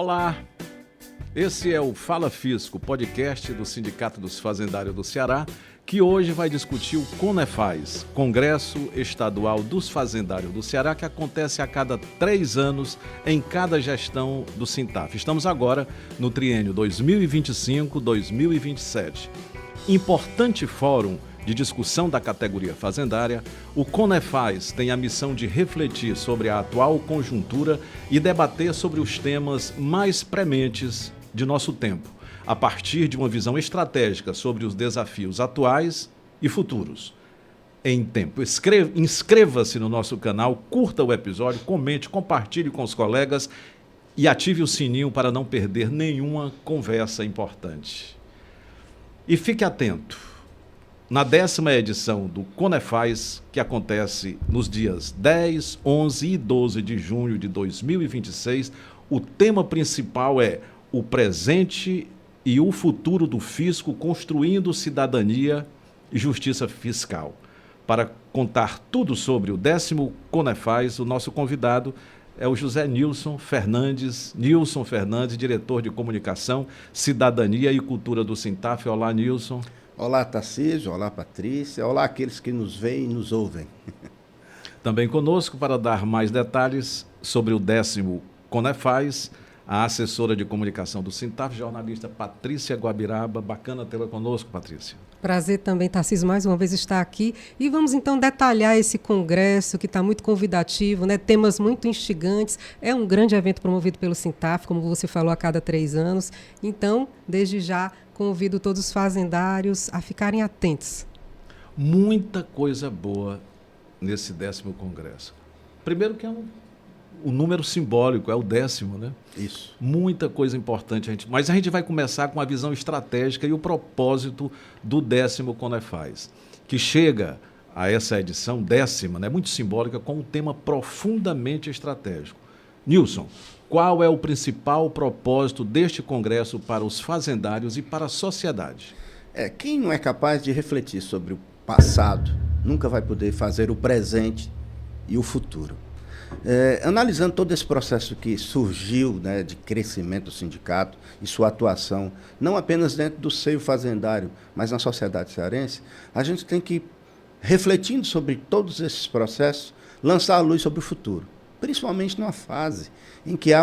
Olá, esse é o Fala Fisco, podcast do Sindicato dos Fazendários do Ceará, que hoje vai discutir o CONEFAZ, Congresso Estadual dos Fazendários do Ceará, que acontece a cada 3 anos em cada gestão do Sintaf. Estamos agora no triênio 2025-2027. Importante fórum de discussão da categoria fazendária, o CONEFAZ tem a missão de refletir sobre a atual conjuntura e debater sobre os temas mais prementes de nosso tempo, a partir de uma visão estratégica sobre os desafios atuais e futuros. Em tempo, inscreva-se no nosso canal, curta o episódio, comente, compartilhe com os colegas e ative o sininho para não perder nenhuma conversa importante. E fique atento. Na 10ª edição do CONEFAZ, que acontece nos dias 10, 11 e 12 de junho de 2026, o tema principal é o presente e o futuro do fisco construindo cidadania e justiça fiscal. Para contar tudo sobre o 10º CONEFAZ, o nosso convidado é o José Nilson Fernandes, diretor de comunicação, cidadania e cultura do Sintaf. Olá, Nilson. Olá, Tarcísio. Olá, Patrícia. Olá, aqueles que nos veem e nos ouvem. Também conosco, para dar mais detalhes sobre o 10º CONEFAZ, a assessora de comunicação do Sintaf, jornalista Patrícia Guabiraba. Bacana tê-la conosco, Patrícia. Prazer também, Tarcísio, mais uma vez estar aqui. E vamos então detalhar esse congresso que está muito convidativo, né? Temas muito instigantes. É um grande evento promovido pelo Sintaf, como você falou, a cada 3 anos. Então, desde já, convido todos os fazendários a ficarem atentos. Muita coisa boa nesse 10º congresso. Primeiro que é o número simbólico, é o 10º, né? Isso. Muita coisa importante, mas a gente vai começar com a visão estratégica e o propósito do 10º CONEFAZ, que chega a essa edição 10ª, né, muito simbólica, com um tema profundamente estratégico. Nilson, qual é o principal propósito deste congresso para os fazendários e para a sociedade? Quem não é capaz de refletir sobre o passado nunca vai poder fazer o presente e o futuro. Analisando todo esse processo que surgiu, né, de crescimento do sindicato e sua atuação, não apenas dentro do seio fazendário, mas na sociedade cearense, a gente tem que, refletindo sobre todos esses processos, lançar a luz sobre o futuro, principalmente numa fase em que há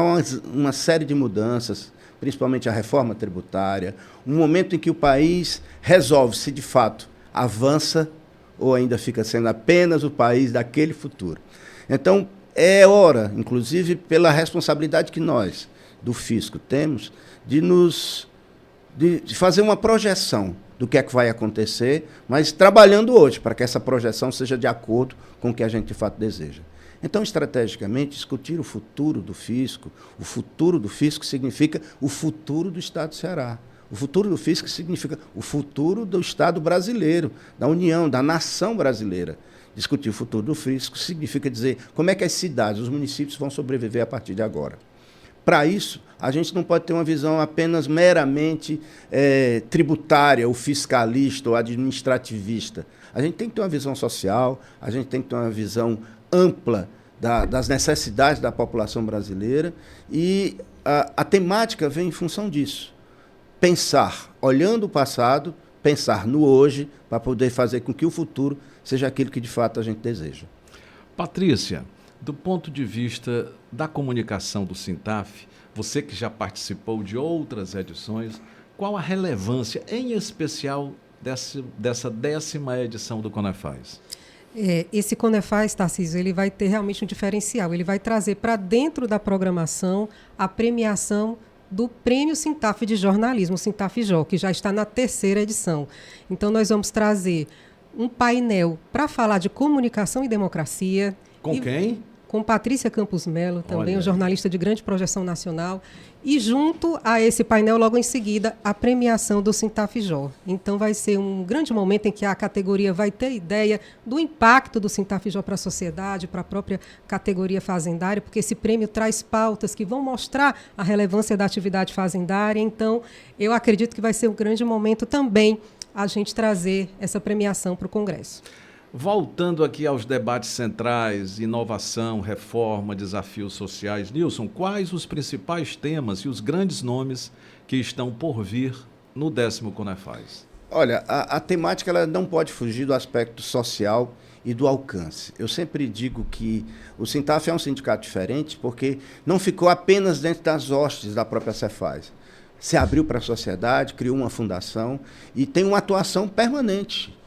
uma série de mudanças, principalmente a reforma tributária, um momento em que o país resolve se de fato avança ou ainda fica sendo apenas o país daquele futuro. Então, é hora, inclusive pela responsabilidade que nós, do fisco, temos, de fazer uma projeção do que é que vai acontecer, mas trabalhando hoje para que essa projeção seja de acordo com o que a gente de fato deseja. Então, estrategicamente, discutir o futuro do fisco significa o futuro do Estado do Ceará. O futuro do fisco significa o futuro do Estado brasileiro, da União, da nação brasileira. Discutir o futuro do fisco significa dizer como é que as cidades, os municípios vão sobreviver a partir de agora. Para isso, a gente não pode ter uma visão apenas meramente tributária, ou fiscalista, ou administrativista. A gente tem que ter uma visão social, a gente tem que ter uma visão ampla das necessidades da população brasileira e a temática vem em função disso. Pensar, olhando o passado, pensar no hoje, para poder fazer com que o futuro seja aquilo que de fato a gente deseja. Patrícia, do ponto de vista da comunicação do Sintaf, você que já participou de outras edições, qual a relevância, em especial, dessa 10ª edição do CONEFAZ? Esse CONEFAZ, Tarcísio, ele vai ter realmente um diferencial. Ele vai trazer para dentro da programação a premiação do Prêmio Sintaf de Jornalismo, o Sintaf-Jó, que já está na 3ª edição. Então, nós vamos trazer um painel para falar de comunicação e democracia. Com quem? Com Patrícia Campos Melo, também um Olha. jornalista de grande projeção nacional. E junto a esse painel, logo em seguida, a premiação do Sintaf-Jó. Então vai ser um grande momento em que a categoria vai ter ideia do impacto do Sintaf-Jó para a sociedade, para a própria categoria fazendária, porque esse prêmio traz pautas que vão mostrar a relevância da atividade fazendária. Então, eu acredito que vai ser um grande momento também a gente trazer essa premiação para o Congresso. Voltando aqui aos debates centrais, inovação, reforma, desafios sociais. Nilson, quais os principais temas e os grandes nomes que estão por vir no 10º Conefaz? Olha, a temática ela não pode fugir do aspecto social e do alcance. Eu sempre digo que o Sintaf é um sindicato diferente porque não ficou apenas dentro das hostes da própria Cefaz. Se abriu para a sociedade, criou uma fundação e tem uma atuação permanente.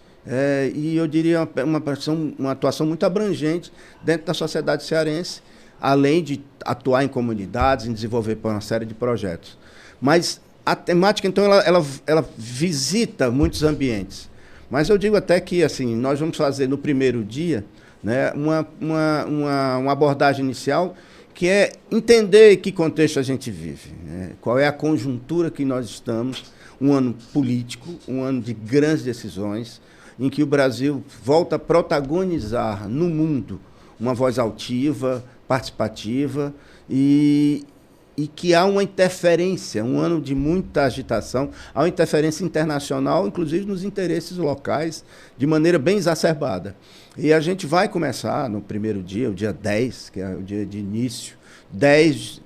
E eu diria uma atuação muito abrangente dentro da sociedade cearense, além de atuar em comunidades, em desenvolver uma série de projetos. Mas a temática, então, ela visita muitos ambientes. Mas eu digo até que assim, nós vamos fazer no primeiro dia, né, uma abordagem inicial que é entender em que contexto a gente vive, né, qual é a conjuntura que nós estamos, um ano político, um ano de grandes decisões, em que o Brasil volta a protagonizar no mundo uma voz altiva, participativa e que há uma interferência, um ano de muita agitação, há uma interferência internacional, inclusive nos interesses locais, de maneira bem exacerbada. E a gente vai começar no primeiro dia, o dia 10, que é o dia de início,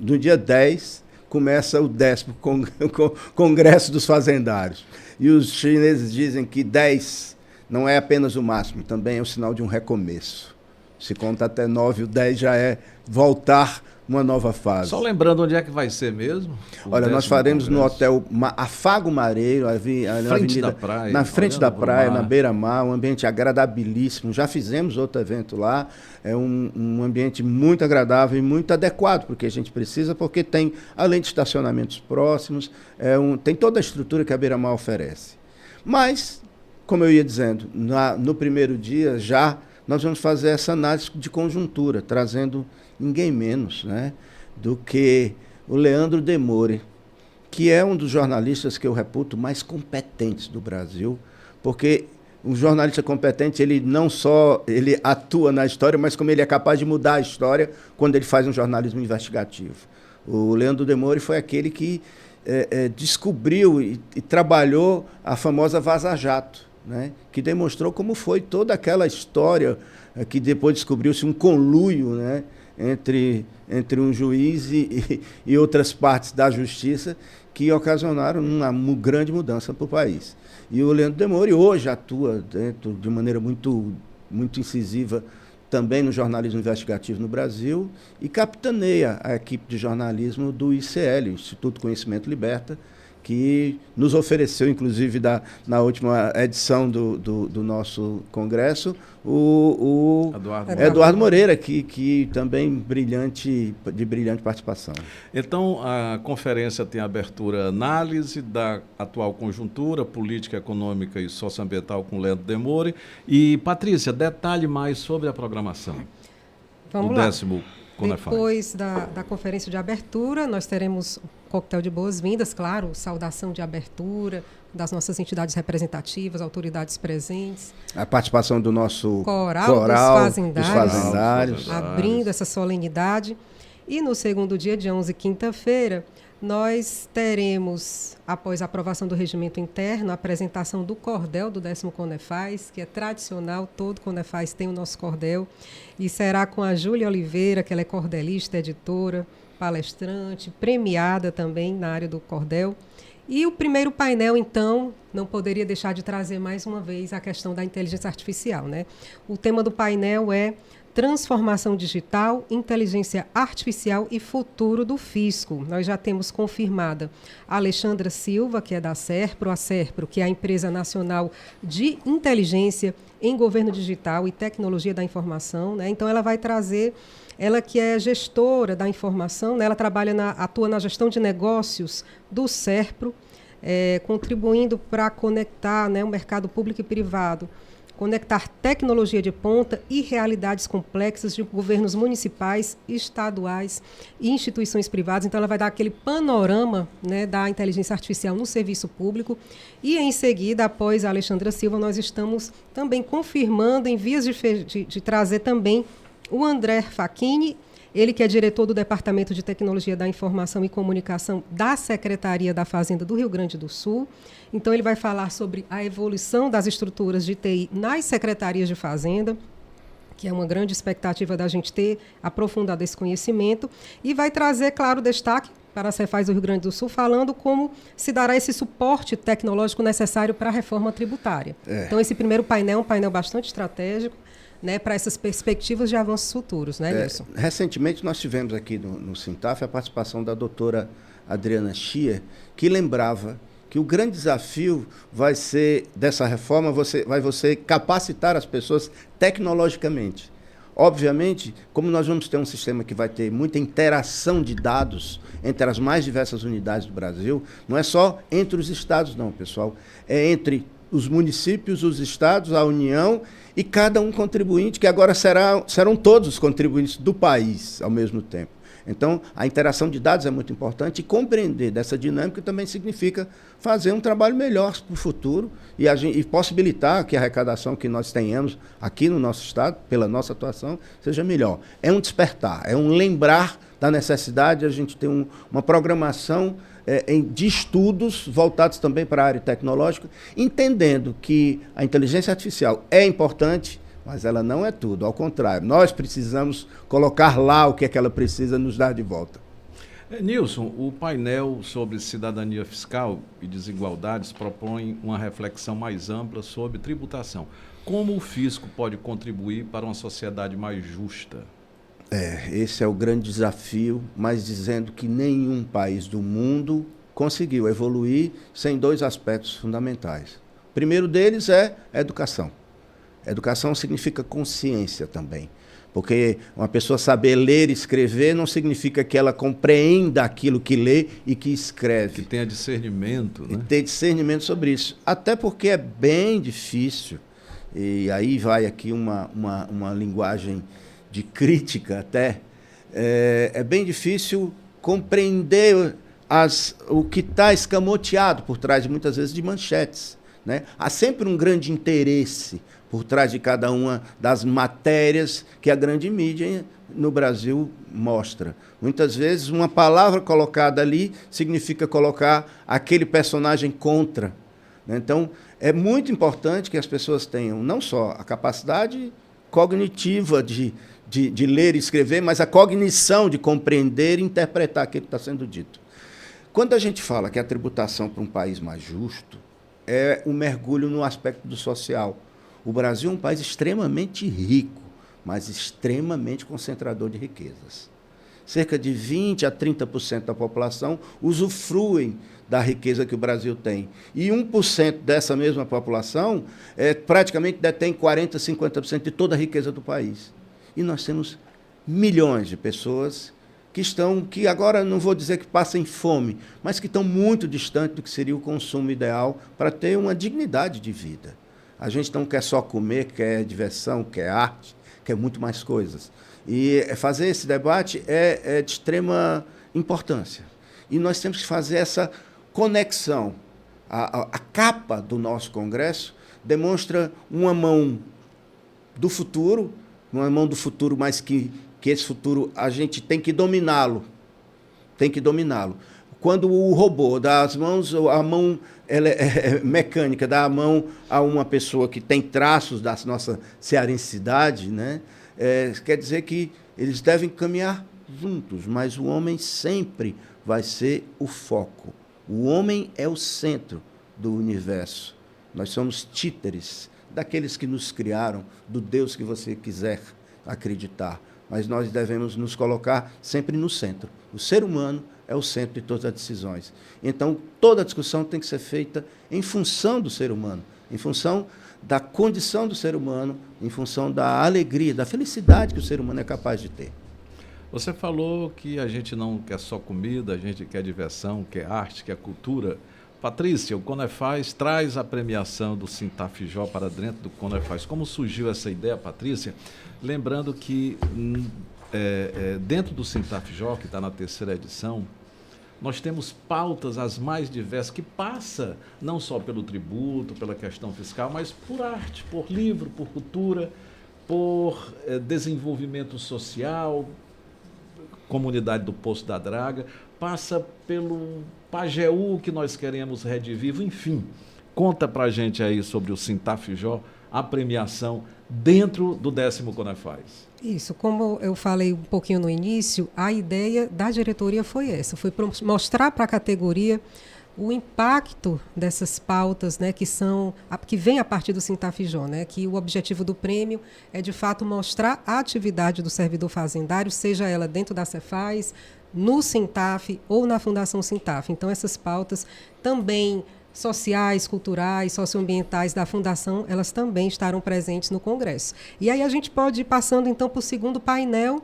no dia 10 começa o 10º Congresso dos Fazendários. E os chineses dizem que 10 não é apenas o máximo, também é o sinal de um recomeço. Se conta até 9, o 10 já é voltar uma nova fase. Só lembrando onde é que vai ser mesmo? Olha, nós faremos no hotel Afago Mareiro, na frente da praia, na beira-mar, um ambiente agradabilíssimo. Já fizemos outro evento lá, é um ambiente muito agradável e muito adequado, porque a gente precisa, porque tem, além de estacionamentos próximos, tem toda a estrutura que a beira-mar oferece. Mas, como eu ia dizendo, no primeiro dia já nós vamos fazer essa análise de conjuntura, trazendo ninguém menos, né, do que o Leandro Demore, que é um dos jornalistas que eu reputo mais competentes do Brasil, porque um jornalista competente, ele não só ele atua na história, mas como ele é capaz de mudar a história quando ele faz um jornalismo investigativo. O Leandro Demore foi aquele que descobriu e trabalhou a famosa Vaza Jato, né, que demonstrou como foi toda aquela história que depois descobriu-se um conluio, né, entre um juiz e outras partes da justiça que ocasionaram uma grande mudança para o país. E o Leandro Demore hoje atua de maneira muito, muito incisiva também no jornalismo investigativo no Brasil e capitaneia a equipe de jornalismo do ICL, Instituto Conhecimento Liberta, que nos ofereceu, inclusive, na última edição do nosso congresso, o Eduardo Moreira, que também de brilhante participação. Então, a conferência tem abertura análise da atual conjuntura política, econômica e socioambiental com Leandro Demore. E, Patrícia, detalhe mais sobre a programação do 10º Conefaz. Depois da conferência de abertura, nós teremos coquetel de boas-vindas, claro, saudação de abertura das nossas entidades representativas, autoridades presentes. A participação do nosso coral dos fazendários, abrindo essa solenidade. E no segundo dia 11, quinta-feira, nós teremos, após a aprovação do regimento interno, a apresentação do cordel do 10º Conefaz, que é tradicional, todo Conefaz tem o nosso cordel, e será com a Júlia Oliveira, que ela é cordelista, editora, palestrante, premiada também na área do cordel. E o primeiro painel, então, não poderia deixar de trazer mais uma vez a questão da inteligência artificial, né? O tema do painel é Transformação Digital, Inteligência Artificial e Futuro do Fisco. Nós já temos confirmada a Alexandra Silva, que é da Serpro, a Serpro, que é a empresa nacional de inteligência em governo digital e tecnologia da informação, né? Então, ela vai trazer, ela que é gestora da informação, né? Ela atua na gestão de negócios do Serpro, contribuindo para conectar, né, o mercado público e privado, conectar tecnologia de ponta e realidades complexas de governos municipais, estaduais e instituições privadas. Então, ela vai dar aquele panorama, né, da inteligência artificial no serviço público. E, em seguida, após a Alexandra Silva, nós estamos também confirmando, em vias de trazer também o André Facchini. Ele que é diretor do Departamento de Tecnologia da Informação e Comunicação da Secretaria da Fazenda do Rio Grande do Sul. Então, ele vai falar sobre a evolução das estruturas de TI nas secretarias de Fazenda, que é uma grande expectativa da gente ter aprofundado esse conhecimento, e vai trazer, claro, destaque para a Cefaz do Rio Grande do Sul, falando como se dará esse suporte tecnológico necessário para a reforma tributária. Então, esse primeiro painel é um painel bastante estratégico, né, para essas perspectivas de avanços futuros, né, Nilson? Recentemente, nós tivemos aqui no Sintaf a participação da doutora Adriana Chia, que lembrava que o grande desafio vai ser, dessa reforma, vai você capacitar as pessoas tecnologicamente. Obviamente, como nós vamos ter um sistema que vai ter muita interação de dados entre as mais diversas unidades do Brasil, não é só entre os estados, não, pessoal. É entre os municípios, os estados, a União e cada um contribuinte, que agora serão todos os contribuintes do país ao mesmo tempo. Então, a interação de dados é muito importante, e compreender dessa dinâmica também significa fazer um trabalho melhor para o futuro e possibilitar que a arrecadação que nós tenhamos aqui no nosso estado, pela nossa atuação, seja melhor. É um despertar, é um lembrar da necessidade de a gente ter uma programação de estudos voltados também para a área tecnológica, entendendo que a inteligência artificial é importante, mas ela não é tudo, ao contrário. Nós precisamos colocar lá o que é que ela precisa nos dar de volta. Nilson, o painel sobre cidadania fiscal e desigualdades propõe uma reflexão mais ampla sobre tributação. Como o fisco pode contribuir para uma sociedade mais justa? Esse é o grande desafio, mas dizendo que nenhum país do mundo conseguiu evoluir sem dois aspectos fundamentais. O primeiro deles é a educação. Educação significa consciência também, porque uma pessoa saber ler e escrever não significa que ela compreenda aquilo que lê e que escreve. Que tenha discernimento, né? E ter discernimento sobre isso. Até porque é bem difícil, e aí vai aqui uma linguagem de crítica até, é bem difícil compreender o que está escamoteado por trás, de muitas vezes, de manchetes, né? Há sempre um grande interesse por trás de cada uma das matérias que a grande mídia no Brasil mostra. Muitas vezes, uma palavra colocada ali significa colocar aquele personagem contra, né? Então, é muito importante que as pessoas tenham não só a capacidade cognitiva de ler e escrever, mas a cognição de compreender e interpretar aquilo que está sendo dito. Quando a gente fala que a tributação para um país mais justo é um mergulho no aspecto do social. O Brasil é um país extremamente rico, mas extremamente concentrador de riquezas. Cerca de 20% a 30% da população usufruem da riqueza que o Brasil tem. E 1% dessa mesma população praticamente detém 40%, 50% de toda a riqueza do país. E nós temos milhões de pessoas que agora não vou dizer que passem fome, mas que estão muito distantes do que seria o consumo ideal para ter uma dignidade de vida. A gente não quer só comer, quer diversão, quer arte, quer muito mais coisas. E fazer esse debate é de extrema importância. E nós temos que fazer essa conexão. A capa do nosso Congresso demonstra uma mão do futuro, mas que esse futuro a gente tem que dominá-lo. Tem que dominá-lo. Quando o robô dá as mãos, a mão ela é mecânica, dá a mão a uma pessoa que tem traços da nossa cearensidade, né? Quer dizer que eles devem caminhar juntos, mas o homem sempre vai ser o foco. O homem é o centro do universo. Nós somos títeres daqueles que nos criaram, do Deus que você quiser acreditar. Mas nós devemos nos colocar sempre no centro. O ser humano é o centro de todas as decisões. Então, toda a discussão tem que ser feita em função do ser humano, em função da condição do ser humano, em função da alegria, da felicidade que o ser humano é capaz de ter. Você falou que a gente não quer só comida, a gente quer diversão, quer arte, quer cultura. Patrícia, o Conefaz traz a premiação do Sintafijó para dentro do Conefaz. Como surgiu essa ideia, Patrícia? Lembrando que dentro do Sintafijó, que está na 3ª edição, nós temos pautas as mais diversas, que passa não só pelo tributo, pela questão fiscal, mas por arte, por livro, por cultura, por desenvolvimento social, comunidade do Poço da Draga, passa pelo Pajeú, que nós queremos redivivo, enfim. Conta pra gente aí sobre o Sintafijó, a premiação dentro do 10º Conefaz. Isso, como eu falei um pouquinho no início, a ideia da diretoria foi essa, foi mostrar para a categoria o impacto dessas pautas, né, que vem a partir do Sintafijó, né, que o objetivo do prêmio é, de fato, mostrar a atividade do servidor fazendário, seja ela dentro da Cefaz, no Sintaf ou na Fundação Sintaf. Então, essas pautas também sociais, culturais, socioambientais da Fundação, elas também estarão presentes no Congresso. E aí a gente pode ir passando, então, para o segundo painel,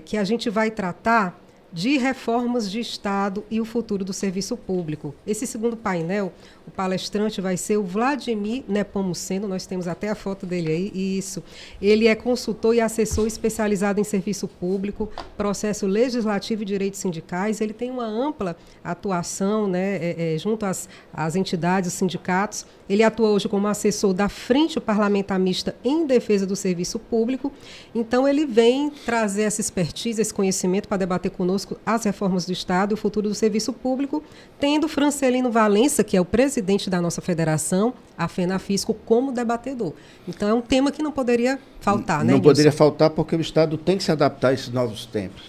que a gente vai tratar de reformas de Estado e o futuro do serviço público. Esse segundo painel, o palestrante vai ser o Vladimir Nepomuceno, nós temos até a foto dele aí, isso. Ele é consultor e assessor especializado em serviço público, processo legislativo e direitos sindicais. Ele tem uma ampla atuação, né, junto às entidades, os sindicatos. Ele atua hoje como assessor da Frente Parlamentar Mista em defesa do serviço público. Então, ele vem trazer essa expertise, esse conhecimento para debater conosco as reformas do Estado e o futuro do serviço público, tendo Francelino Valença, que é o presidente da nossa federação, a FENAFISCO, como debatedor. Então, é um tema que não poderia faltar, né, Não poderia faltar, porque o Estado tem que se adaptar a esses novos tempos.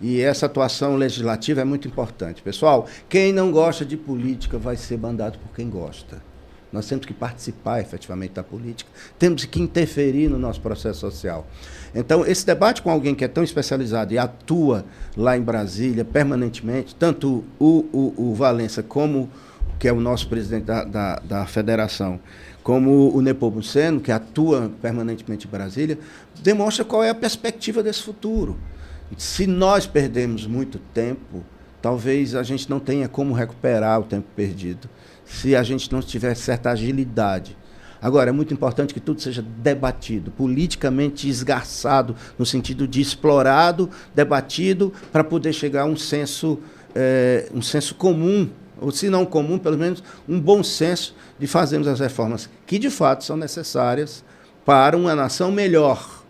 E essa atuação legislativa é muito importante. Pessoal, quem não gosta de política vai ser mandado por quem gosta. Nós temos que participar efetivamente da política, temos que interferir no nosso processo social. Então, esse debate com alguém que é tão especializado e atua lá em Brasília permanentemente, tanto o Valença, como que é o nosso presidente da federação, como o Nepomuceno, que atua permanentemente em Brasília, demonstra qual é a perspectiva desse futuro. Se nós perdemos muito tempo, talvez a gente não tenha como recuperar o tempo perdido, se a gente não tiver certa agilidade. Agora, é muito importante que tudo seja debatido, politicamente esgarçado, no sentido de explorado, debatido, para poder chegar a um senso comum, ou se não comum, pelo menos um bom senso de fazermos as reformas que, de fato, são necessárias para uma nação melhor.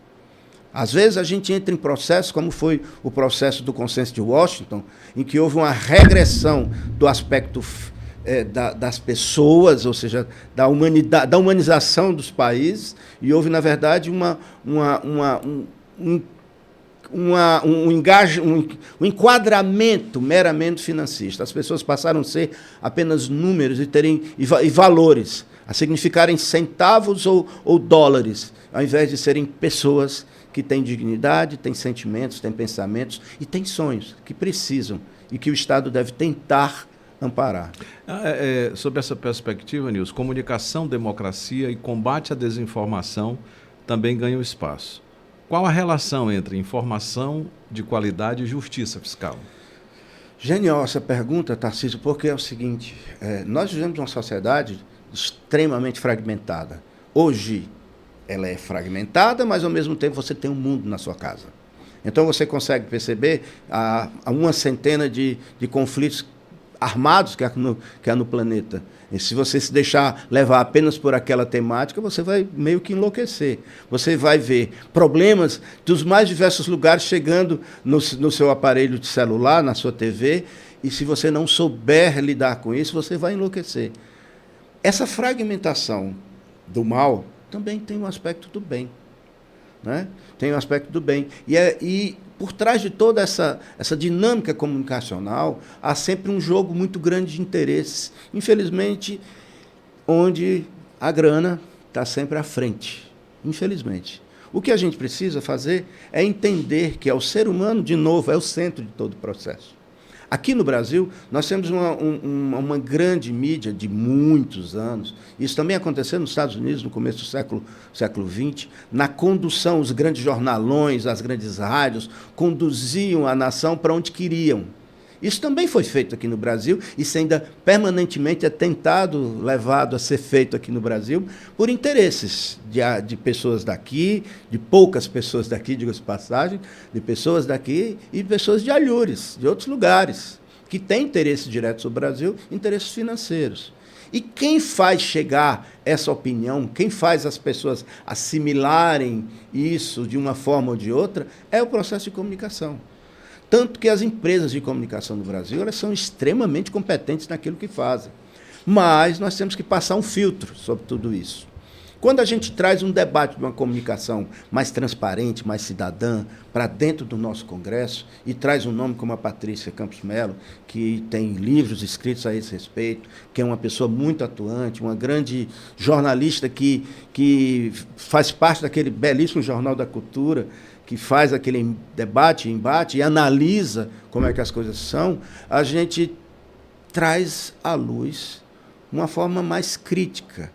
Às vezes a gente entra em processos, como foi o processo do Consenso de Washington, em que houve uma regressão do aspecto das pessoas, ou seja, da humanização dos países, e houve, na verdade, um enquadramento meramente financista. As pessoas passaram a ser apenas números e valores, a significarem centavos ou dólares, ao invés de serem pessoas que têm dignidade, têm sentimentos, têm pensamentos e têm sonhos que precisam e que o Estado deve tentar amparar. Sobre essa perspectiva, Nilson, comunicação, democracia e combate à desinformação também ganham espaço. Qual a relação entre informação de qualidade e justiça fiscal? Genial essa pergunta, Tarcísio, porque é o seguinte, nós vivemos uma sociedade extremamente fragmentada. Hoje, ela é fragmentada, mas, ao mesmo tempo, você tem um mundo na sua casa. Então, você consegue perceber há uma centena de conflitos armados que há no planeta. E se você se deixar levar apenas por aquela temática, você vai meio que enlouquecer. Você vai ver problemas dos mais diversos lugares chegando no seu aparelho de celular, na sua TV, e se você não souber lidar com isso, você vai enlouquecer. Essa fragmentação do mal também tem um aspecto do bem. Né? Tem um aspecto do bem. E por trás de toda essa dinâmica comunicacional, há sempre um jogo muito grande de interesses. Infelizmente, onde a grana está sempre à frente. Infelizmente. O que a gente precisa fazer é entender que o ser humano, de novo, é o centro de todo o processo. Aqui no Brasil, nós temos uma grande mídia de muitos anos. Isso também aconteceu nos Estados Unidos, no começo do século XX. Na condução, os grandes jornalões, as grandes rádios, conduziam a nação para onde queriam. Isso também foi feito aqui no Brasil, isso ainda permanentemente é tentado, levado a ser feito aqui no Brasil, por interesses de pessoas daqui, de poucas pessoas daqui, diga-se de passagem, de pessoas daqui e pessoas de alhures, de outros lugares, que têm interesse direto sobre o Brasil, interesses financeiros. E quem faz chegar essa opinião, quem faz as pessoas assimilarem isso de uma forma ou de outra, é o processo de comunicação. Tanto que as empresas de comunicação no Brasil, elas são extremamente competentes naquilo que fazem. Mas nós temos que passar um filtro sobre tudo isso. Quando a gente traz um debate de uma comunicação mais transparente, mais cidadã, para dentro do nosso Congresso, e traz um nome como a Patrícia Campos Melo, que tem livros escritos a esse respeito, que é uma pessoa muito atuante, uma grande jornalista que faz parte daquele belíssimo Jornal da Cultura, que faz aquele debate, embate, e analisa como é que as coisas são, a gente traz à luz uma forma mais crítica,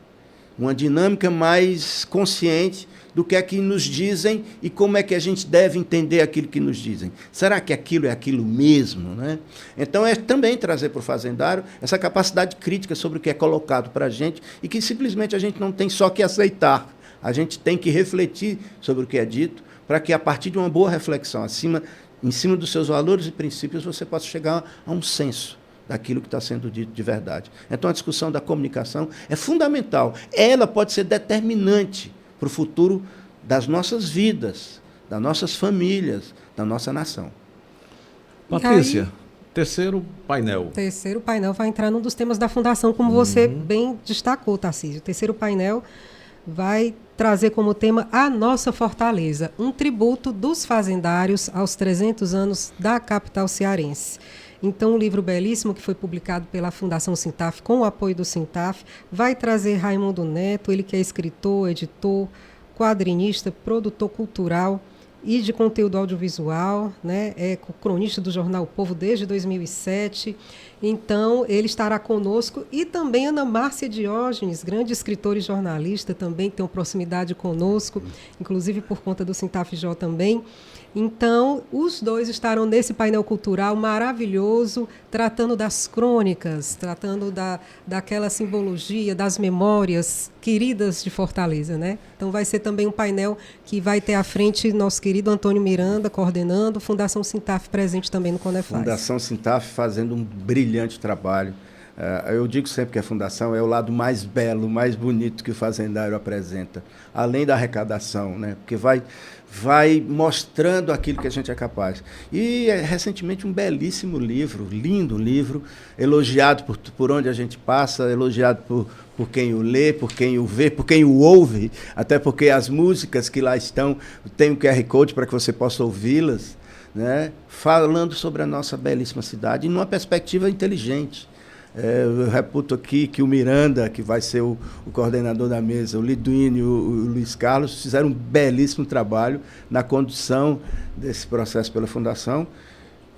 uma dinâmica mais consciente do que é que nos dizem e como é que a gente deve entender aquilo que nos dizem. Será que aquilo é aquilo mesmo? Né? Então, é também trazer para o fazendário essa capacidade crítica sobre o que é colocado para a gente e que simplesmente a gente não tem só que aceitar, a gente tem que refletir sobre o que é dito para que, a partir de uma boa reflexão em cima dos seus valores e princípios, você possa chegar a um senso daquilo que está sendo dito de verdade. Então, a discussão da comunicação é fundamental. Ela pode ser determinante para o futuro das nossas vidas, das nossas famílias, da nossa nação. Patrícia, terceiro painel. O terceiro painel vai entrar num dos temas da Fundação, como você bem destacou, Tarcísio. O terceiro painel vai trazer como tema a nossa fortaleza, um tributo dos fazendários aos 300 anos da capital cearense. Então, um livro belíssimo que foi publicado pela Fundação Sintaf, com o apoio do Sintaf, vai trazer Raimundo Neto, ele que é escritor, editor, quadrinista, produtor cultural e de conteúdo audiovisual, né? É cronista do jornal O Povo desde 2007. Então, ele estará conosco. E também Ana Márcia Diógenes, grande escritora e jornalista, também tem uma proximidade conosco, inclusive por conta do Sintaf-Jó também. Então, os dois estarão nesse painel cultural maravilhoso, tratando das crônicas, tratando daquela simbologia, das memórias queridas de Fortaleza, né? Então, vai ser também um painel que vai ter à frente nosso querido Antônio Miranda, coordenando, Fundação Sintaf presente também no Conefaz. Fundação Sintaf fazendo um brilhante trabalho. Eu digo sempre que a Fundação é o lado mais belo, mais bonito que o fazendário apresenta, além da arrecadação, né? Porque vai mostrando aquilo que a gente é capaz. E, recentemente, um belíssimo livro, lindo livro, elogiado por onde a gente passa, elogiado por quem o lê, por quem o vê, por quem o ouve, até porque as músicas que lá estão, tem um QR Code para que você possa ouvi-las, né? Falando sobre a nossa belíssima cidade, numa perspectiva inteligente. Eu reputo aqui que o Miranda, que vai ser o coordenador da mesa, o Liduíno e o Luiz Carlos, fizeram um belíssimo trabalho na condução desse processo pela Fundação.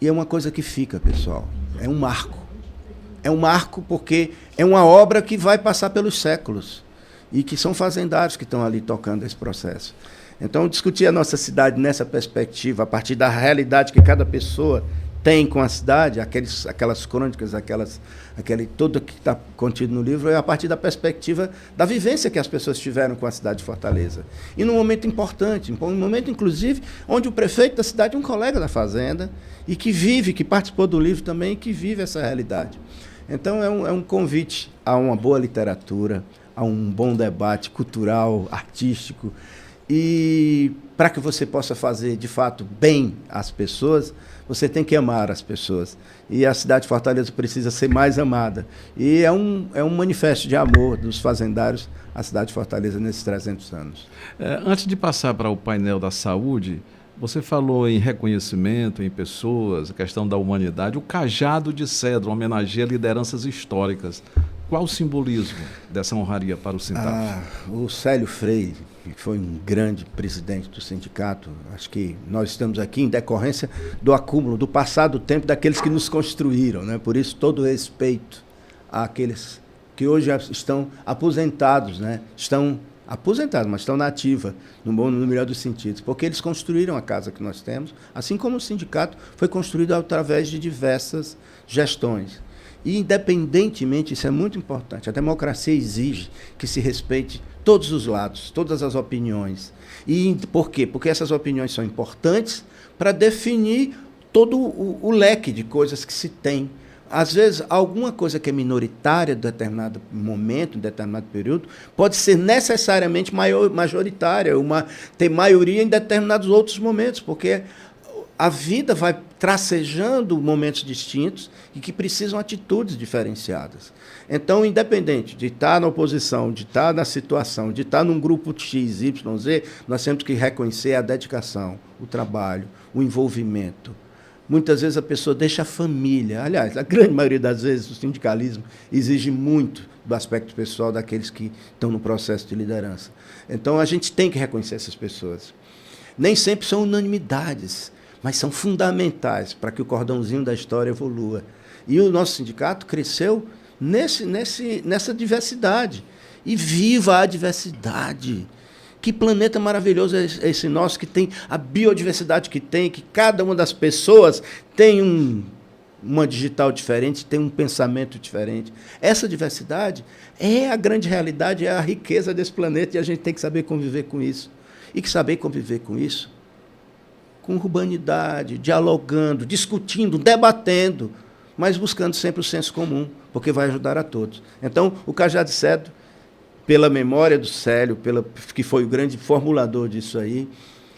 E é uma coisa que fica, pessoal, é um marco. É um marco porque é uma obra que vai passar pelos séculos e que são fazendários que estão ali tocando esse processo. Então, discutir a nossa cidade nessa perspectiva, a partir da realidade que cada pessoa tem com a cidade, aquelas crônicas, aquele tudo que está contido no livro, é a partir da perspectiva da vivência que as pessoas tiveram com a cidade de Fortaleza. E num momento importante, um momento, inclusive, onde o prefeito da cidade é um colega da Fazenda e que participou do livro também e que vive essa realidade. Então, é um convite a uma boa literatura, a um bom debate cultural, artístico, e para que você possa fazer, de fato, bem às pessoas, você tem que amar as pessoas. E a cidade de Fortaleza precisa ser mais amada. E é um manifesto de amor dos fazendários à cidade de Fortaleza nesses 300 anos. Antes de passar para o painel da saúde, você falou em reconhecimento, em pessoas, a questão da humanidade. O cajado de cedro homenageia lideranças históricas. Qual o simbolismo dessa honraria para o Sintaf? O Célio Freire, que foi um grande presidente do sindicato, acho que nós estamos aqui em decorrência do acúmulo, do passado tempo daqueles que nos construíram, né? Por isso, todo o respeito àqueles que hoje estão aposentados, né? Estão aposentados, mas estão na ativa, no melhor dos sentidos, porque eles construíram a casa que nós temos, assim como o sindicato foi construído através de diversas gestões. E, independentemente, isso é muito importante, a democracia exige que se respeite todos os lados, todas as opiniões. E por quê? Porque essas opiniões são importantes para definir todo o leque de coisas que se tem. Às vezes, alguma coisa que é minoritária em determinado momento, em determinado período, pode ser necessariamente majoritária, ter maioria em determinados outros momentos, porque a vida vai tracejando momentos distintos e que precisam atitudes diferenciadas. Então, independente de estar na oposição, de estar na situação, de estar num grupo X, Y, Z, nós temos que reconhecer a dedicação, o trabalho, o envolvimento. Muitas vezes a pessoa deixa a família. Aliás, a grande maioria das vezes o sindicalismo exige muito do aspecto pessoal daqueles que estão no processo de liderança. Então, a gente tem que reconhecer essas pessoas. Nem sempre são unanimidades, mas são fundamentais para que o cordãozinho da história evolua. E o nosso sindicato cresceu nessa diversidade. E viva a diversidade! Que planeta maravilhoso é esse nosso, que tem a biodiversidade que tem, que cada uma das pessoas tem uma digital diferente, tem um pensamento diferente. Essa diversidade é a grande realidade, é a riqueza desse planeta, e a gente tem que saber conviver com isso. E que saber conviver com isso com urbanidade, dialogando, discutindo, debatendo, mas buscando sempre o senso comum, porque vai ajudar a todos. Então, o Cajado de Cedro, pela memória do Célio, que foi o grande formulador disso aí,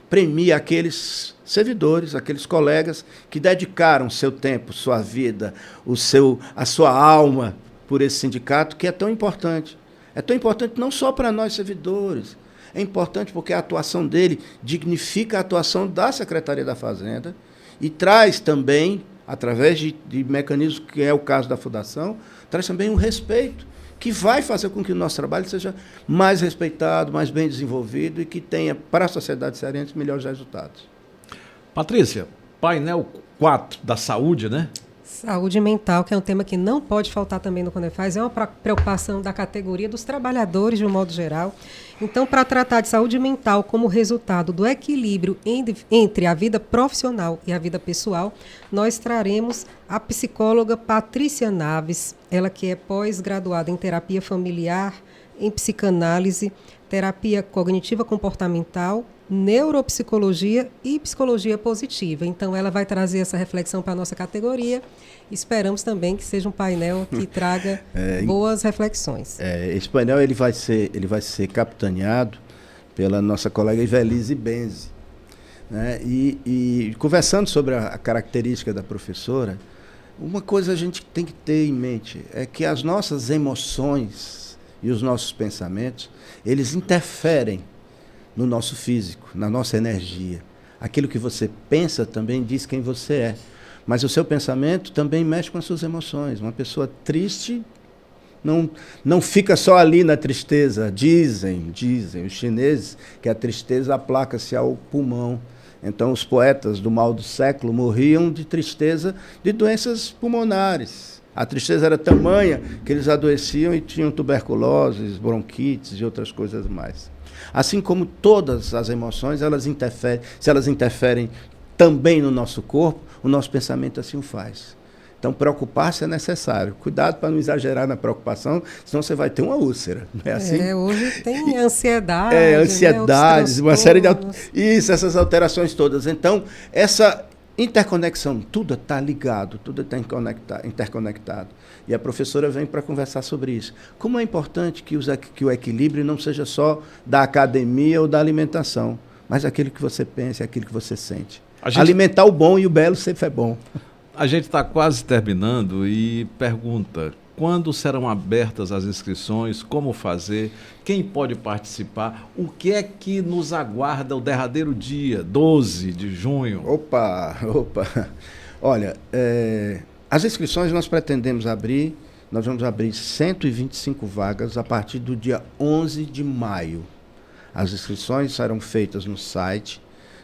premia aqueles servidores, aqueles colegas que dedicaram seu tempo, sua vida, a sua alma por esse sindicato, que é tão importante. É tão importante não só para nós servidores, é importante porque a atuação dele dignifica a atuação da Secretaria da Fazenda e traz também, através de mecanismos, que é o caso da Fundação, traz também um respeito, que vai fazer com que o nosso trabalho seja mais respeitado, mais bem desenvolvido e que tenha, para a sociedade cearense, melhores resultados. Patrícia, painel 4 da saúde, né? Saúde mental, que é um tema que não pode faltar também no Conefaz, é uma preocupação da categoria dos trabalhadores de um modo geral. Então, para tratar de saúde mental como resultado do equilíbrio entre a vida profissional e a vida pessoal, nós traremos a psicóloga Patrícia Naves, ela que é pós-graduada em terapia familiar, em psicanálise, terapia cognitiva comportamental, neuropsicologia e psicologia positiva. Então, ela vai trazer essa reflexão para a nossa categoria. Esperamos também que seja um painel que traga boas reflexões. Esse painel ele vai ser capitaneado pela nossa colega Ivelise Benzi, né? E conversando sobre a característica da professora, uma coisa a gente tem que ter em mente é que as nossas emoções e os nossos pensamentos, eles interferem no nosso físico, na nossa energia. Aquilo que você pensa também diz quem você é. Mas o seu pensamento também mexe com as suas emoções. Uma pessoa triste não fica só ali na tristeza. Dizem os chineses que a tristeza aplaca-se ao pulmão. Então, os poetas do mal do século morriam de tristeza de doenças pulmonares. A tristeza era tamanha que eles adoeciam e tinham tuberculose, bronquites e outras coisas mais. Assim como todas as emoções, se elas interferem também no nosso corpo, o nosso pensamento assim o faz. Então, preocupar-se é necessário. Cuidado para não exagerar na preocupação, senão você vai ter uma úlcera. Não é assim? Hoje tem ansiedade. Ansiedades, uma série de... Isso, essas alterações todas. Então, essa interconexão, tudo está ligado, tudo está interconectado. E a professora vem para conversar sobre isso. Como é importante que o equilíbrio não seja só da academia ou da alimentação, mas aquilo que você pensa, aquilo que você sente. Alimentar o bom e o belo sempre é bom. A gente está quase terminando e pergunta: quando serão abertas as inscrições? Como fazer? Quem pode participar? O que é que nos aguarda o derradeiro dia, 12 de junho? Opa! Olha, as inscrições nós pretendemos abrir, nós vamos abrir 125 vagas a partir do dia 11 de maio. As inscrições serão feitas no site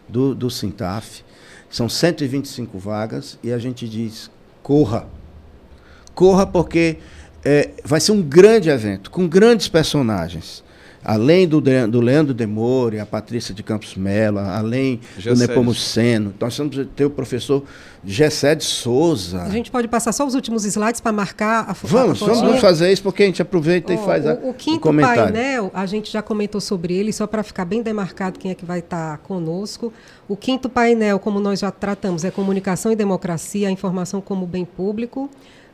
do Sintaf. São 125 vagas e a gente diz, corra. Corra porque vai ser um grande evento, com grandes personagens. Além do Leandro Demore, a Patrícia de Campos Mello, além do Nepomuceno. Nós vamos ter o professor Gessé de Souza. A gente pode passar só os últimos slides para marcar a Vamos fazer isso, porque a gente aproveita e faz o quinto comentário. Painel, a gente já comentou sobre ele, só para ficar bem demarcado quem é que vai estar conosco. O quinto painel, como nós já tratamos, é comunicação e democracia, a informação como bem público.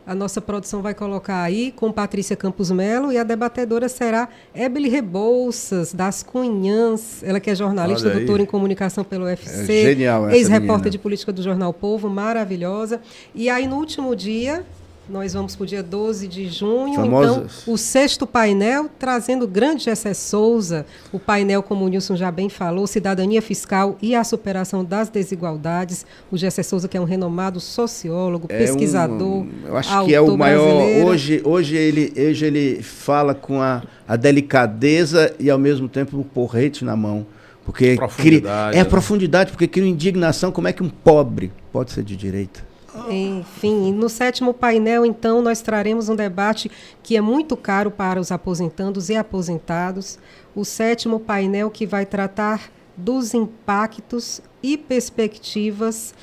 A nossa produção vai colocar aí com Patrícia Campos Melo e a debatedora será Ebeli Rebouças, das Cunhãs. Ela que é jornalista, doutora em comunicação pelo UFC. É genial essa ex-repórter menina. de política do Jornal Povo, maravilhosa. E aí, no último dia, nós vamos para o dia 12 de junho, Famosas. então, o sexto painel, trazendo o grande Gessé Souza, o painel, como o Nilson já bem falou, Cidadania Fiscal e a Superação das Desigualdades. O Gessé Souza, que é um renomado sociólogo, pesquisador, eu acho que é o maior. brasileiro. Hoje ele fala com a delicadeza e, ao mesmo tempo, o porrete na mão. Porque Profundidade, é a profundidade, porque cria indignação. Como é que um pobre pode ser de direita? Enfim, no sétimo painel, então, nós traremos um debate que é muito caro para os aposentandos e aposentados. O sétimo painel que vai tratar dos impactos e perspectivas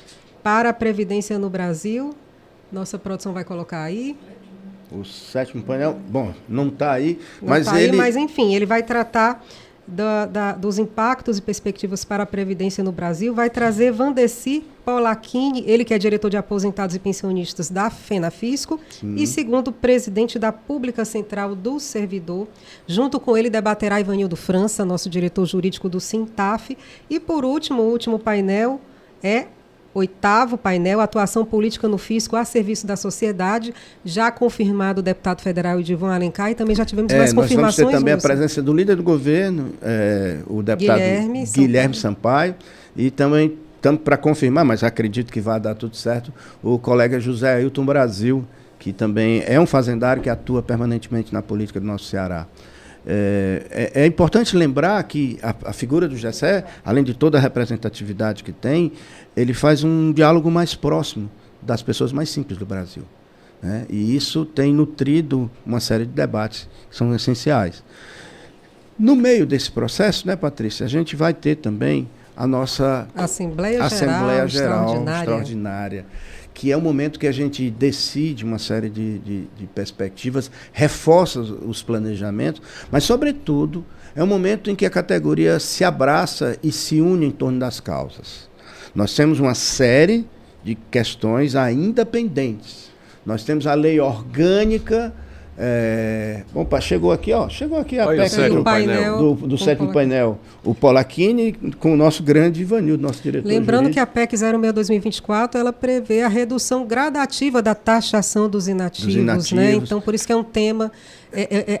para a Previdência no Brasil. Nossa produção vai colocar aí. O sétimo painel, bom, não está aí, Não mas tá aí, ele... mas, enfim, ele vai tratar dos impactos e perspectivas para a Previdência no Brasil, vai trazer Vandeci Polacchini, ele que é diretor de aposentados e pensionistas da FENAFISCO, e segundo presidente da Pública Central do Servidor. Junto com ele debaterá Ivanildo França, nosso diretor jurídico do SINTAF. E por último, o último painel é oitavo painel, atuação política no fisco a serviço da sociedade, já confirmado o deputado federal Edivon Alencar, e também já tivemos mais nós confirmações. vamos ter também Wilson. a presença do líder do governo, o deputado Guilherme Sampaio, e também estamos para confirmar, mas acredito que vai dar tudo certo, o colega José Ailton Brasil, que também é um fazendário que atua permanentemente na política do nosso Ceará. É importante lembrar que a figura do Gessé, além de toda a representatividade que tem, ele faz um diálogo mais próximo das pessoas mais simples do Brasil, né? E isso tem nutrido uma série de debates que são essenciais. No meio desse processo, né, Patrícia, a gente vai ter também a nossa Assembleia Geral Extraordinária, que é o momento que a gente decide uma série de perspectivas, reforça os planejamentos, mas, sobretudo, é um momento em que a categoria se abraça e se une em torno das causas. Nós temos uma série de questões ainda pendentes. Nós temos a lei orgânica. Chegou aqui a PEC do sétimo painel, o Polacchini com o nosso grande Ivanildo, nosso diretor. Lembrando que a PEC 06/2024 ela prevê a redução gradativa da taxação dos inativos. Né? Então, por isso que é um tema.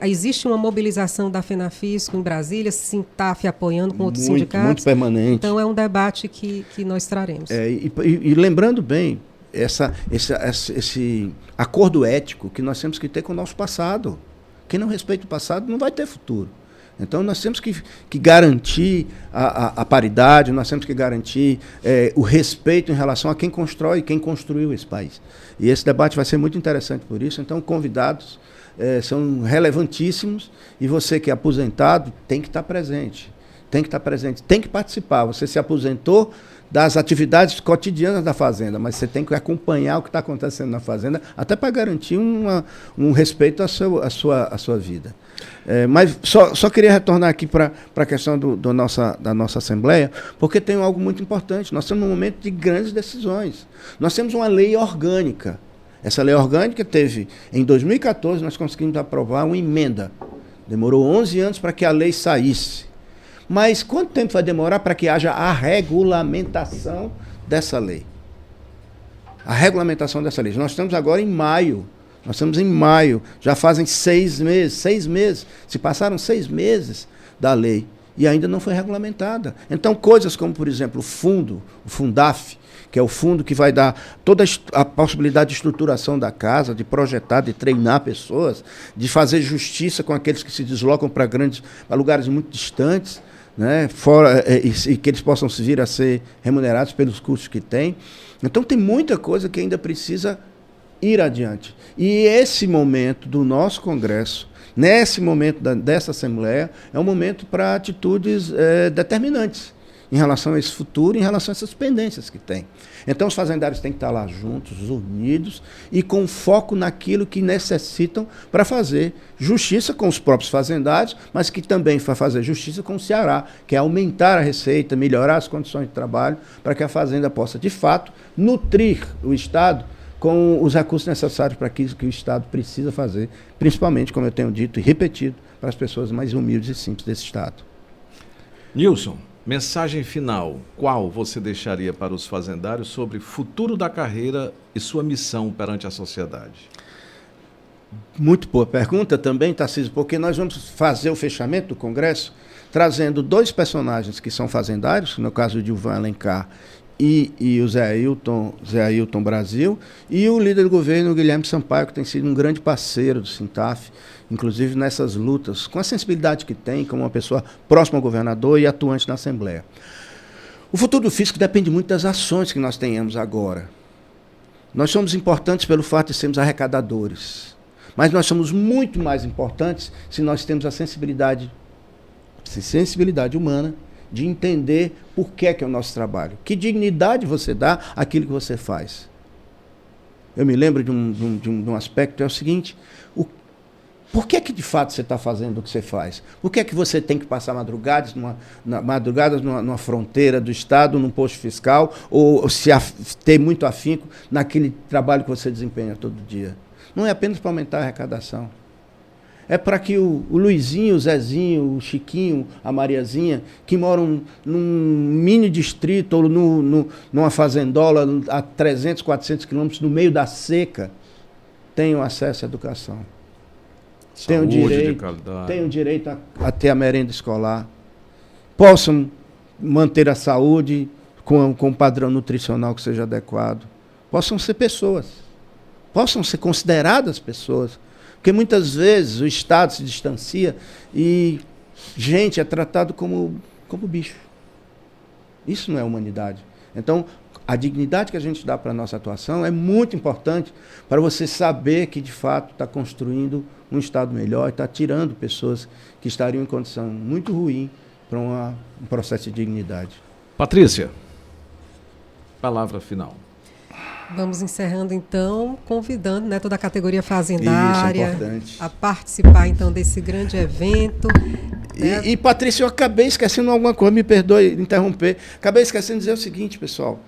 Existe uma mobilização da FENAFISCO em Brasília, SINTAF apoiando com outros sindicatos. Muito permanente. Então, é um debate que nós traremos. E lembrando bem, esse acordo ético que nós temos que ter com o nosso passado. Quem não respeita o passado não vai ter futuro. Então, nós temos que garantir a paridade, nós temos que garantir o respeito em relação a quem constrói e quem construiu esse país. E esse debate vai ser muito interessante por isso. Então, convidados são relevantíssimos e você que é aposentado tem que estar presente. Tem que participar. Você se aposentou das atividades cotidianas da fazenda, mas você tem que acompanhar o que está acontecendo na fazenda, até para garantir um respeito à sua vida. Mas só queria retornar aqui para a questão da nossa Assembleia, porque tem algo muito importante. Nós estamos num momento de grandes decisões. Nós temos uma lei orgânica. Essa lei orgânica teve, em 2014, nós conseguimos aprovar uma emenda. Demorou 11 anos para que a lei saísse. Mas quanto tempo vai demorar para que haja a regulamentação dessa lei? A regulamentação dessa lei. Nós estamos agora em maio. Já fazem 6 meses. 6 meses. Se passaram 6 meses da lei e ainda não foi regulamentada. Então, coisas como, por exemplo, o Fundaf, que é o fundo que vai dar toda a possibilidade de estruturação da casa, de projetar, de treinar pessoas, de fazer justiça com aqueles que se deslocam para lugares muito distantes, né, e que eles possam vir a ser remunerados pelos custos que têm. Então, tem muita coisa que ainda precisa ir adiante. E esse momento do nosso Congresso, nesse momento dessa Assembleia, é um momento para atitudes determinantes em relação a esse futuro, em relação a essas pendências que tem. Então, os fazendários têm que estar lá juntos, unidos, e com foco naquilo que necessitam para fazer justiça com os próprios fazendários, mas que também vai fazer justiça com o Ceará, que é aumentar a receita, melhorar as condições de trabalho, para que a fazenda possa, de fato, nutrir o Estado com os recursos necessários para aquilo que o Estado precisa fazer, principalmente, como eu tenho dito e repetido, para as pessoas mais humildes e simples desse Estado. Nilson, mensagem final. Qual você deixaria para os fazendários sobre o futuro da carreira e sua missão perante a sociedade? Muito boa pergunta também, Tarcísio, porque nós vamos fazer o fechamento do Congresso trazendo 2 personagens que são fazendários, no caso de Dilvan Alencar e o Zé Ailton Brasil, e o líder do governo, Guilherme Sampaio, que tem sido um grande parceiro do Sintaf, inclusive nessas lutas, com a sensibilidade que tem, como uma pessoa próxima ao governador e atuante na Assembleia. O futuro do fisco depende muito das ações que nós tenhamos agora. Nós somos importantes pelo fato de sermos arrecadadores, mas nós somos muito mais importantes se nós temos a sensibilidade humana de entender por que é o nosso trabalho. Que dignidade você dá àquilo que você faz. Eu me lembro de um aspecto, é o seguinte, por que de fato você está fazendo o que você faz? Por que você tem que passar madrugadas numa fronteira do Estado, num posto fiscal, ou ter muito afinco naquele trabalho que você desempenha todo dia? Não é apenas para aumentar a arrecadação. É para que o Luizinho, o Zezinho, o Chiquinho, a Mariazinha, que moram num mini distrito ou numa fazendola a 300, 400 quilômetros no meio da seca, tenham acesso à educação. Tenham direito a ter a merenda escolar. Possam manter a saúde com um padrão nutricional que seja adequado. Possam ser pessoas. Possam ser consideradas pessoas. Porque muitas vezes o Estado se distancia e gente é tratado como bicho. Isso não é humanidade. Então, a dignidade que a gente dá para a nossa atuação é muito importante para você saber que, de fato, está construindo um Estado melhor e está tirando pessoas que estariam em condição muito ruim para um processo de dignidade. Patrícia, palavra final. Vamos encerrando, então, convidando, né, toda a categoria fazendária a participar, então, desse grande evento. Né? E, Patrícia, eu acabei esquecendo alguma coisa, me perdoe interromper. Acabei esquecendo de dizer o seguinte, pessoal.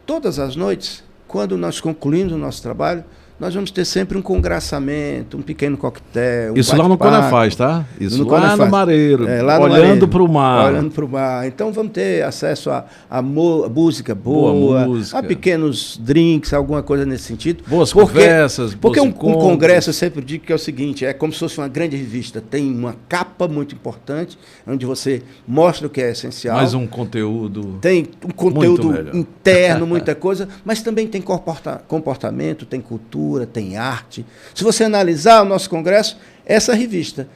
Todas as noites, quando nós concluímos o nosso trabalho, nós vamos ter sempre um congraçamento, um pequeno coquetel. Isso lá no Conefaz, tá? Isso lá no Mareiro, olhando para o mar. Olhando para o mar. Então vamos ter acesso a música boa música, a pequenos drinks, alguma coisa nesse sentido. Boas conversas, porque um congresso, eu sempre digo que é o seguinte, é como se fosse uma grande revista. Tem uma capa muito importante, onde você mostra o que é essencial. Mais um conteúdo. Tem um conteúdo interno, muita coisa, mas também tem comportamento, tem cultura, tem arte. Se você analisar o nosso congresso, essa revista,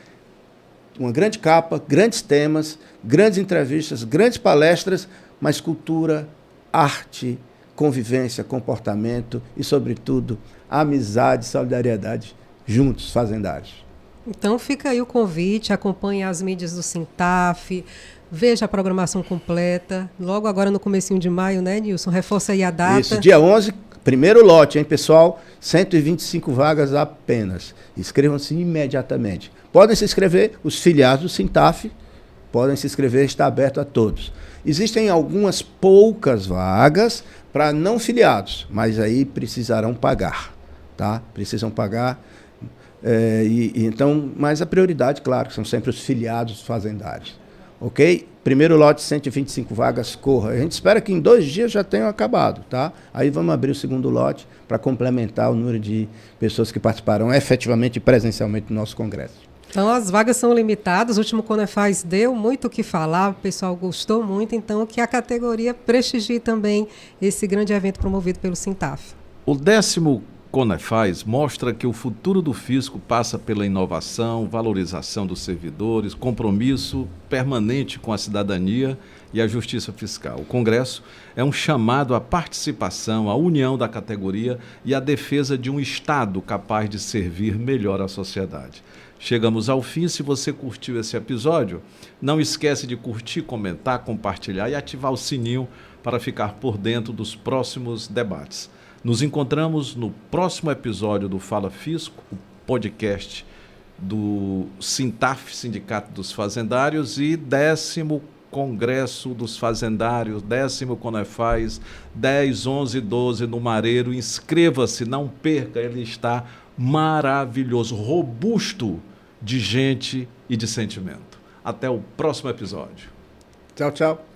uma grande capa, grandes temas, grandes entrevistas, grandes palestras, mas cultura, arte, convivência, comportamento e, sobretudo, amizade, solidariedade, juntos, fazendários. Então fica aí o convite, acompanhe as mídias do Sintaf, veja a programação completa, logo agora no comecinho de maio, né, Nilson? Reforça aí a data. Isso, dia 11, primeiro lote, hein, pessoal? 125 vagas apenas. Inscrevam-se imediatamente. Podem se inscrever, os filiados do Sintaf podem se inscrever, está aberto a todos. Existem algumas poucas vagas para não filiados, mas aí precisarão pagar, tá? Precisam pagar. Então, mas a prioridade, claro, são sempre os filiados fazendários. Ok? Primeiro lote, 125 vagas, corra. A gente espera que em 2 dias já tenham acabado, tá? Aí vamos abrir o segundo lote para complementar o número de pessoas que participarão efetivamente e presencialmente do nosso congresso. Então, as vagas são limitadas. O último Conefaz deu muito o que falar, o pessoal gostou muito, então que a categoria prestigie também esse grande evento promovido pelo Sintaf. O 10º Conefaz mostra que o futuro do fisco passa pela inovação, valorização dos servidores, compromisso permanente com a cidadania e a justiça fiscal. O Congresso é um chamado à participação, à união da categoria e à defesa de um Estado capaz de servir melhor à sociedade. Chegamos ao fim. Se você curtiu esse episódio, não esquece de curtir, comentar, compartilhar e ativar o sininho para ficar por dentro dos próximos debates. Nos encontramos no próximo episódio do Fala Fisco, o podcast do Sintaf, Sindicato dos Fazendários, e 14º Congresso dos Fazendários, 10º Conefaz, 10, 11 e 12 no Mareiro. Inscreva-se, não perca, ele está maravilhoso, robusto de gente e de sentimento. Até o próximo episódio. Tchau, tchau.